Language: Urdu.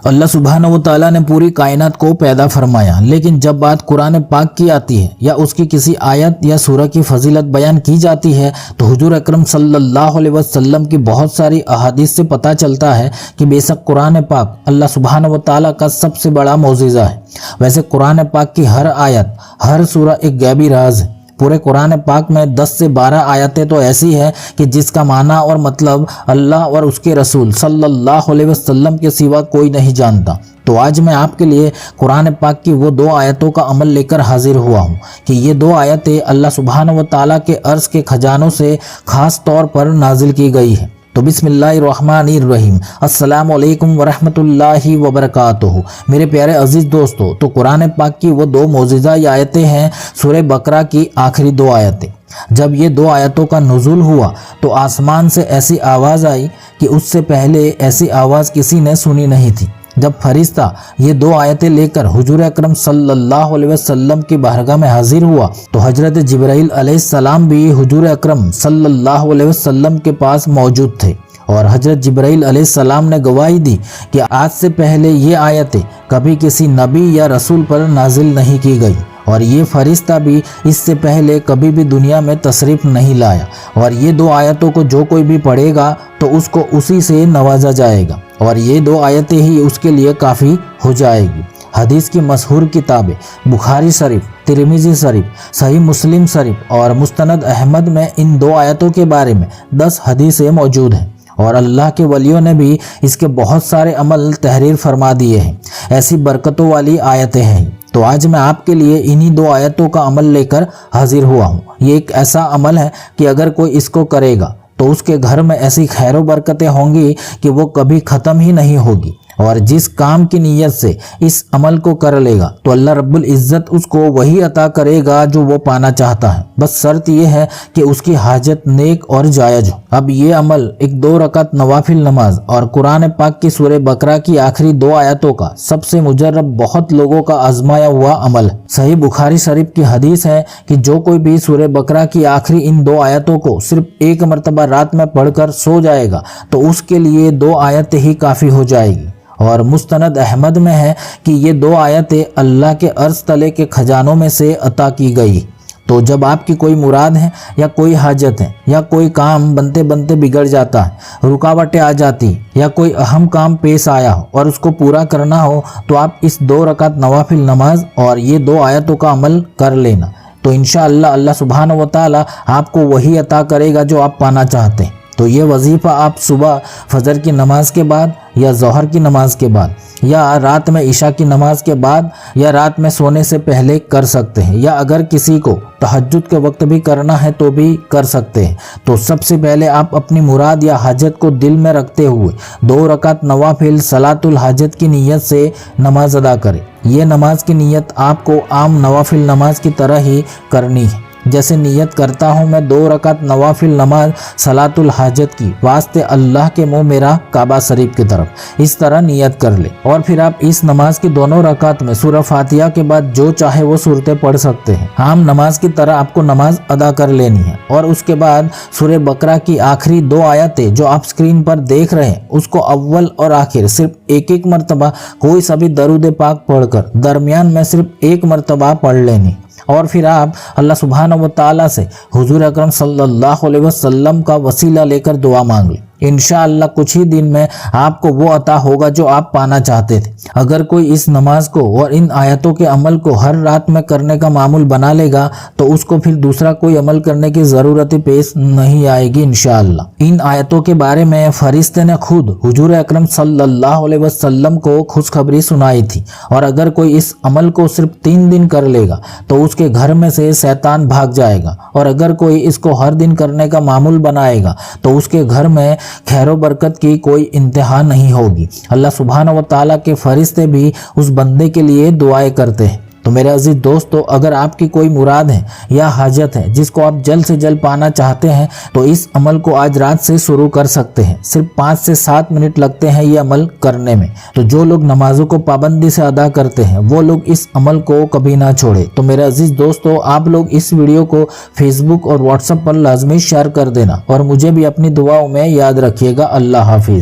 اللہ سبحانہ و تعالیٰ نے پوری کائنات کو پیدا فرمایا، لیکن جب بات قرآن پاک کی آتی ہے یا اس کی کسی آیت یا سورہ کی فضیلت بیان کی جاتی ہے تو حضور اکرم صلی اللہ علیہ وسلم کی بہت ساری احادیث سے پتہ چلتا ہے کہ بے شک قرآن پاک اللہ سبحانہ و تعالیٰ کا سب سے بڑا معجزہ ہے۔ ویسے قرآن پاک کی ہر آیت، ہر سورہ ایک غیبی راز ہے۔ پورے قرآن پاک میں 10 سے 12 آیتیں تو ایسی ہیں کہ جس کا معنی اور مطلب اللہ اور اس کے رسول صلی اللہ علیہ وسلم کے سوا کوئی نہیں جانتا۔ تو آج میں آپ کے لیے قرآن پاک کی وہ 2 آیتوں کا عمل لے کر حاضر ہوا ہوں کہ یہ 2 آیتیں اللہ سبحانہ و تعالیٰ کے عرش کے خزانوں سے خاص طور پر نازل کی گئی ہے۔ تو بسم اللہ الرحمن الرحیم، السلام علیکم ورحمۃ اللہ وبرکاتہ۔ میرے پیارے عزیز دوستو، تو قرآن پاک کی وہ 2 معجزہ آیتیں ہیں سورہ بقرہ کی آخری 2 آیتیں۔ جب یہ 2 آیتوں کا نزول ہوا تو آسمان سے ایسی آواز آئی کہ اس سے پہلے ایسی آواز کسی نے سنی نہیں تھی۔ جب فرشتہ یہ 2 آیتیں لے کر حضور اکرم صلی اللہ علیہ وسلم کی بارگاہ میں حاضر ہوا تو حضرت جبرائیل علیہ السلام بھی حضور اکرم صلی اللہ علیہ وسلم کے پاس موجود تھے، اور حضرت جبرائیل علیہ السلام نے گواہی دی کہ آج سے پہلے یہ آیتیں کبھی کسی نبی یا رسول پر نازل نہیں کی گئی، اور یہ فرشتہ بھی اس سے پہلے کبھی بھی دنیا میں تشریف نہیں لایا، اور یہ 2 آیتوں کو جو کوئی بھی پڑھے گا تو اس کو اسی سے نوازا جائے گا، اور یہ 2 آیتیں ہی اس کے لیے کافی ہو جائے گی۔ حدیث کی مشہور کتابیں بخاری شریف، ترمذی شریف، صحیح مسلم شریف اور مستند احمد میں ان 2 آیتوں کے بارے میں 10 حدیثیں موجود ہیں، اور اللہ کے ولیوں نے بھی اس کے بہت سارے عمل تحریر فرما دیے ہیں۔ ایسی برکتوں والی آیتیں ہیں۔ تو آج میں آپ کے لیے انہی 2 آیتوں کا عمل لے کر حاضر ہوا ہوں۔ یہ ایک ایسا عمل ہے کہ اگر کوئی اس کو کرے گا تو اس کے گھر میں ایسی خیر و برکتیں ہوں گی کہ وہ کبھی ختم ہی نہیں ہوگی، اور جس کام کی نیت سے اس عمل کو کر لے گا تو اللہ رب العزت اس کو وہی عطا کرے گا جو وہ پانا چاہتا ہے، بس شرط یہ ہے کہ اس کی حاجت نیک اور جائز ہو۔ اب یہ عمل ایک 2 رکعت نوافل نماز اور قرآن پاک کی سورہ بقرہ کی آخری 2 آیتوں کا سب سے مجرب بہت لوگوں کا آزمایا ہوا عمل ہے۔ صحیح بخاری شریف کی حدیث ہے کہ جو کوئی بھی سورہ بقرہ کی آخری ان 2 آیتوں کو صرف 1 مرتبہ رات میں پڑھ کر سو جائے گا تو اس کے لیے 2 آیتیں ہی کافی ہو جائے گی۔ اور مستند احمد میں ہے کہ یہ 2 آیتیں اللہ کے عرش تلے کے خزانوں میں سے عطا کی گئی۔ تو جب آپ کی کوئی مراد ہے یا کوئی حاجت ہے یا کوئی کام بنتے بنتے بگڑ جاتا ہے، رکاوٹیں آ جاتی یا کوئی اہم کام پیش آیا ہو اور اس کو پورا کرنا ہو تو آپ اس 2 رکعت نوافل نماز اور یہ 2 آیتوں کا عمل کر لینا، تو انشاءاللہ اللہ سبحانہ و تعالی آپ کو وہی عطا کرے گا جو آپ پانا چاہتے ہیں۔ تو یہ وظیفہ آپ صبح فجر کی نماز کے بعد یا ظہر کی نماز کے بعد یا رات میں عشاء کی نماز کے بعد یا رات میں سونے سے پہلے کر سکتے ہیں، یا اگر کسی کو تہجد کے وقت بھی کرنا ہے تو بھی کر سکتے ہیں۔ تو سب سے پہلے آپ اپنی مراد یا حاجت کو دل میں رکھتے ہوئے 2 رکعت نوافل صلاۃ الحاجت کی نیت سے نماز ادا کریں۔ یہ نماز کی نیت آپ کو عام نوافل نماز کی طرح ہی کرنی ہے، جیسے نیت کرتا ہوں میں 2 رکعت نوافل نماز صلاۃ الحاجت کی واسطے اللہ کے منہ میرا کعبہ شریف کی طرف، اس طرح نیت کر لے، اور پھر آپ اس نماز کی دونوں رکعت میں سورہ فاتحہ کے بعد جو چاہے وہ صورتیں پڑھ سکتے ہیں۔ عام نماز کی طرح آپ کو نماز ادا کر لینی ہے، اور اس کے بعد سورہ بقرہ کی آخری 2 آیتیں جو آپ اسکرین پر دیکھ رہے ہیں اس کو اول اور آخر صرف 1 مرتبہ کوئی سا بھی درود پاک پڑھ کر درمیان میں صرف 1 مرتبہ پڑھ لینی، اور پھر آپ اللہ سبحانہ و تعالیٰ سے حضور اکرم صلی اللہ علیہ وسلم کا وسیلہ لے کر دعا مانگ لیں۔ انشاءاللہ کچھ ہی دن میں آپ کو وہ عطا ہوگا جو آپ پانا چاہتے تھے۔ اگر کوئی اس نماز کو اور ان آیتوں کے عمل کو ہر رات میں کرنے کا معمول بنا لے گا تو اس کو پھر دوسرا کوئی عمل کرنے کی ضرورت پیش نہیں آئے گی انشاءاللہ۔ ان آیتوں کے بارے میں فرشتے نے خود حضور اکرم صلی اللہ علیہ وسلم کو خوشخبری سنائی تھی، اور اگر کوئی اس عمل کو صرف 3 دن کر لے گا تو اس کے گھر میں سے شیطان بھاگ جائے گا، اور اگر کوئی اس کو ہر دن کرنے کا معمول بنائے گا تو اس کے گھر میں خیر و برکت کی کوئی انتہا نہیں ہوگی۔ اللہ سبحانہ و تعالیٰ کے فرشتے بھی اس بندے کے لیے دعائیں کرتے ہیں۔ تو میرے عزیز دوستو، اگر آپ کی کوئی مراد ہے یا حاجت ہے جس کو آپ جلد سے جلد پانا چاہتے ہیں تو اس عمل کو آج رات سے شروع کر سکتے ہیں۔ صرف 5 سے 7 منٹ لگتے ہیں یہ عمل کرنے میں۔ تو جو لوگ نمازوں کو پابندی سے ادا کرتے ہیں وہ لوگ اس عمل کو کبھی نہ چھوڑے۔ تو میرے عزیز دوستو، آپ لوگ اس ویڈیو کو فیس بک اور واٹس ایپ پر لازمی شیئر کر دینا، اور مجھے بھی اپنی دعاؤں میں یاد رکھیے گا۔ اللہ حافظ۔